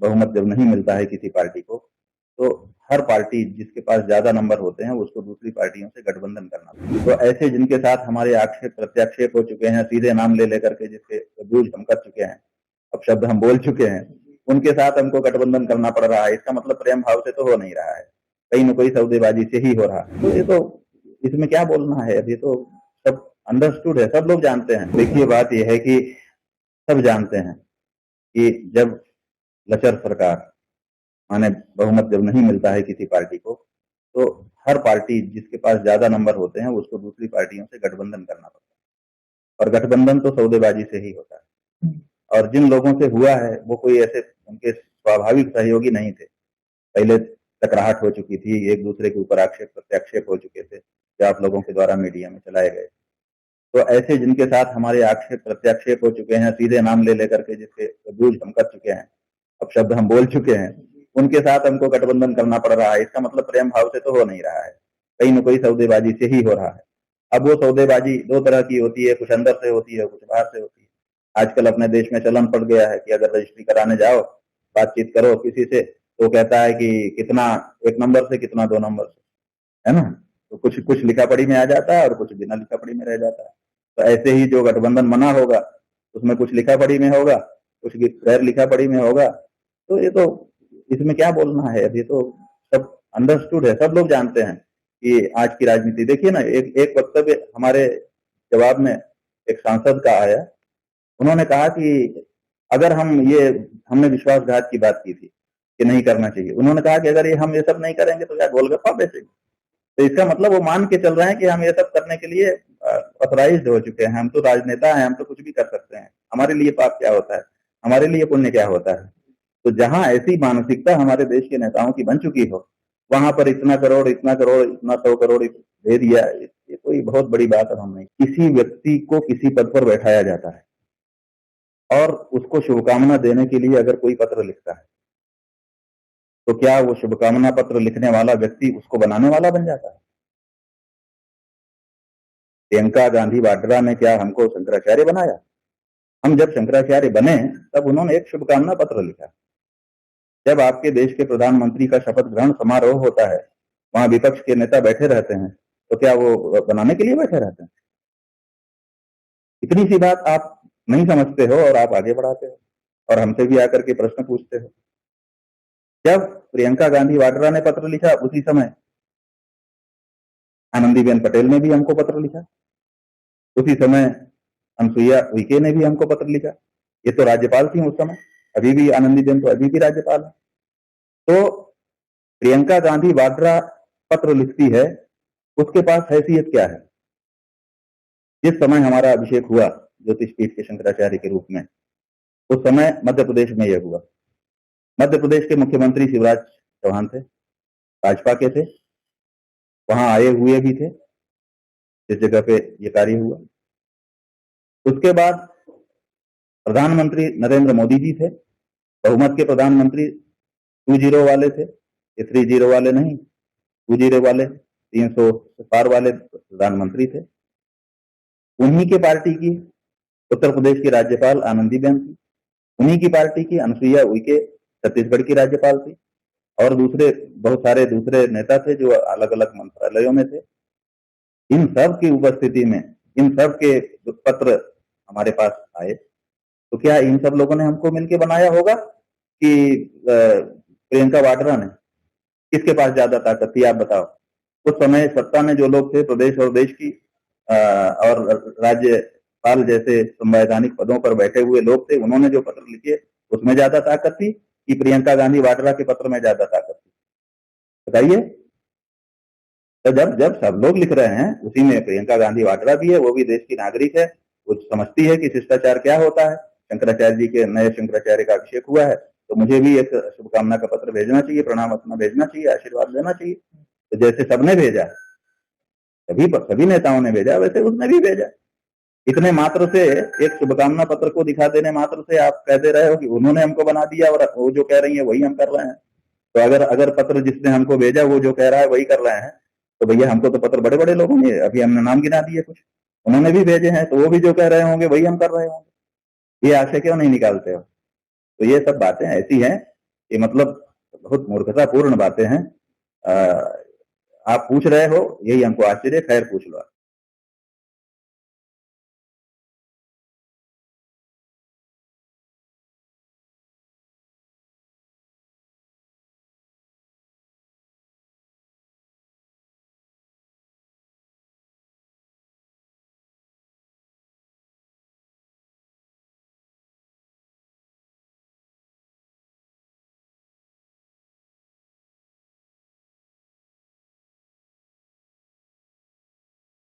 बहुमत जब नहीं मिलता है किसी पार्टी को, तो हर पार्टी जिसके पास ज्यादा नंबर होते हैं उसको दूसरी पार्टियों से गठबंधन करना पड़ता है। तो ऐसे जिनके साथ हमारे आक्षेप प्रत्याक्षेप हो चुके हैं, सीधे नाम ले लेकर के जिसके यूज हम कर चुके हैं, अब शब्द हम बोल चुके हैं, उनके साथ हमको गठबंधन करना पड़ रहा है। इसका मतलब प्रेम भाव से तो हो नहीं रहा है, कहीं न कहीं सौदेबाजी से ही हो रहा है। तो ये तो इसमें क्या बोलना है, अब ये तो सब अंडरस्टूड है, सब लोग जानते हैं। देखिए बात यह है कि सब जानते हैं कि जब लचर सरकार माने बहुमत जब नहीं मिलता है किसी पार्टी को, तो हर पार्टी जिसके पास ज्यादा नंबर होते हैं उसको दूसरी पार्टियों से गठबंधन करना पड़ता है। और गठबंधन तो सौदेबाजी से ही होता है। और जिन लोगों से हुआ है वो कोई ऐसे उनके स्वाभाविक सहयोगी नहीं थे। पहले टकराहट हो चुकी थी, एक दूसरे के ऊपर आक्षेप प्रत्याक्षेप हो चुके थे जो आप लोगों के द्वारा मीडिया में चलाए गए। तो ऐसे जिनके साथ हमारे आक्षेप प्रत्याक्षेप हो चुके हैं, सीधे नाम ले लेकर के जिसके यूज हम कर चुके हैं, अब शब्द हम बोल चुके हैं, उनके साथ हमको गठबंधन करना पड़ रहा है। इसका मतलब प्रेम भाव से तो हो नहीं रहा है, कहीं न कहीं सौदेबाजी से ही हो रहा है। अब वो सौदेबाजी दो तरह की होती है, कुछ अंदर से होती है, कुछ बाहर से होती है। आजकल अपने देश में चलन पड़ गया है कि अगर रजिस्ट्री कराने जाओ, बातचीत करो किसी से, तो कहता है कि कितना एक नंबर से, कितना 2 नंबर से, है ना? तो कुछ कुछ लिखा पढ़ी में आ जाता है और कुछ बिना लिखा पढ़ी में रह जाता है। तो ऐसे ही जो गठबंधन बना होगा उसमें कुछ लिखा पढ़ी में होगा, कुछ गैर लिखा पढ़ी में होगा। तो ये तो इसमें क्या बोलना है, अब ये तो सब अंडरस्टूड है, सब लोग जानते हैं कि आज की राजनीति। देखिए ना, एक वक्तव्य हमारे जवाब में एक सांसद का आया, उन्होंने कहा कि अगर हमने विश्वासघात की बात की थी कि नहीं करना चाहिए, उन्होंने कहा कि अगर हम ये सब नहीं करेंगे तो क्या गोलगप्पा बेचेंगे? तो इसका मतलब वो मान के चल रहे हैं कि हम ये सब करने के लिए ऑथराइज्ड हो चुके हैं, हम तो राजनेता हैं, हम तो कुछ भी कर सकते हैं, हमारे लिए पाप क्या होता है, हमारे लिए पुण्य क्या होता है। तो जहां ऐसी मानसिकता हमारे देश के नेताओं की बन चुकी हो, वहां पर इतना करोड़, इतना 100 करोड़ दे दिया, ये कोई बहुत बड़ी बात हम नहीं। किसी व्यक्ति को किसी पद पर बैठाया जाता है और उसको शुभकामना देने के लिए अगर कोई पत्र लिखता है, तो क्या वो शुभकामना पत्र लिखने वाला व्यक्ति उसको बनाने वाला बन जाता है? प्रियंका गांधी वाड्रा ने क्या हमको शंकराचार्य बनाया? हम जब शंकराचार्य बने तब उन्होंने एक शुभकामना पत्र लिखा। जब आपके देश के प्रधानमंत्री का शपथ ग्रहण समारोह होता है, वहां विपक्ष के नेता बैठे रहते हैं, तो क्या वो बनाने के लिए बैठे रहते हैं? इतनी सी बात आप नहीं समझते हो और आप आगे बढ़ाते हो और हमसे भी आकर के प्रश्न पूछते हो। जब प्रियंका गांधी वाड्रा ने पत्र लिखा, उसी समय आनंदीबेन पटेल ने भी हमको पत्र लिखा, उसी समय अनसुईया उइके ने भी हमको पत्र लिखा। ये तो राज्यपाल थी उस समय, अभी भी आनंदीबेन तो अभी भी राज्यपाल है। तो प्रियंका गांधी वाड्रा पत्र लिखती है, उसके पास हैसियत क्या है? जिस समय हमारा अभिषेक हुआ ज्योतिष पीठ के शंकराचार्य के रूप में, उस समय मध्य प्रदेश में यह हुआ। मध्य प्रदेश के मुख्यमंत्री शिवराज चौहान थे, भाजपा के थे, वहां आए हुए भी थे जिस जगह पे ये कार्य हुआ। उसके बाद प्रधानमंत्री नरेंद्र मोदी जी थे, बहुमत के प्रधानमंत्री 2-0 वाले थे, ये 3-0 वाले नहीं, 2-0 वाले, 300 पार वाले प्रधानमंत्री थे। उन्हीं के पार्टी की उत्तर प्रदेश की राज्यपाल आनंदीबेन थी, उन्हीं की पार्टी की अनसुईया उइके छत्तीसगढ़ की राज्यपाल थी, और बहुत सारे दूसरे नेता थे जो अलग अलग मंत्रालयों में थे। इन सब की उपस्थिति में इन सब के जो पत्र हमारे पास आए, तो क्या इन सब लोगों ने हमको मिलकर बनाया होगा कि प्रियंका वाड्रा ने? किसके पास ज्यादा ताकत थी आप बताओ? उस समय सत्ता में जो लोग थे, प्रदेश और देश की और राज्यपाल जैसे संवैधानिक पदों पर बैठे हुए लोग थे, उन्होंने जो पत्र लिखे उसमें ज्यादा ताकत थी कि प्रियंका गांधी वाड्रा के पत्र में ज्यादा ताकत थी? बताइए। तो जब सब लोग लिख रहे हैं, उसी में प्रियंका गांधी वाड्रा भी है, वो भी देश की नागरिक है, वो समझती है कि शिष्टाचार क्या होता है। शंकराचार्य जी के नए शंकराचार्य का अभिषेक हुआ है, तो मुझे भी एक शुभकामना का पत्र भेजना चाहिए, प्रणाम अपना भेजना चाहिए, आशीर्वाद देना चाहिए। तो जैसे सबने भेजा, सभी नेताओं ने भेजा, वैसे उसने भी भेजा। इतने मात्र से, एक शुभकामना पत्र को दिखा देने मात्र से आप कह दे रहे हो कि उन्होंने हमको बना दिया और वो जो कह रही है वही हम कर रहे हैं। तो अगर पत्र जिसने हमको भेजा वो जो कह रहा है वही कर रहे हैं, तो भैया हमको तो पत्र बड़े बड़े लोगों ने, अभी हमने नाम गिना दिए कुछ, उन्होंने भी भेजे हैं, तो वो भी जो कह रहे होंगे वही हम कर रहे होंगे। ये आशय क्यों नहीं निकालते हो? तो ये सब बातें ऐसी हैं ये मतलब बहुत मूर्खतापूर्ण बातें हैं। आप पूछ रहे हो, यही हमको आश्चर्य, खैर पूछ लो।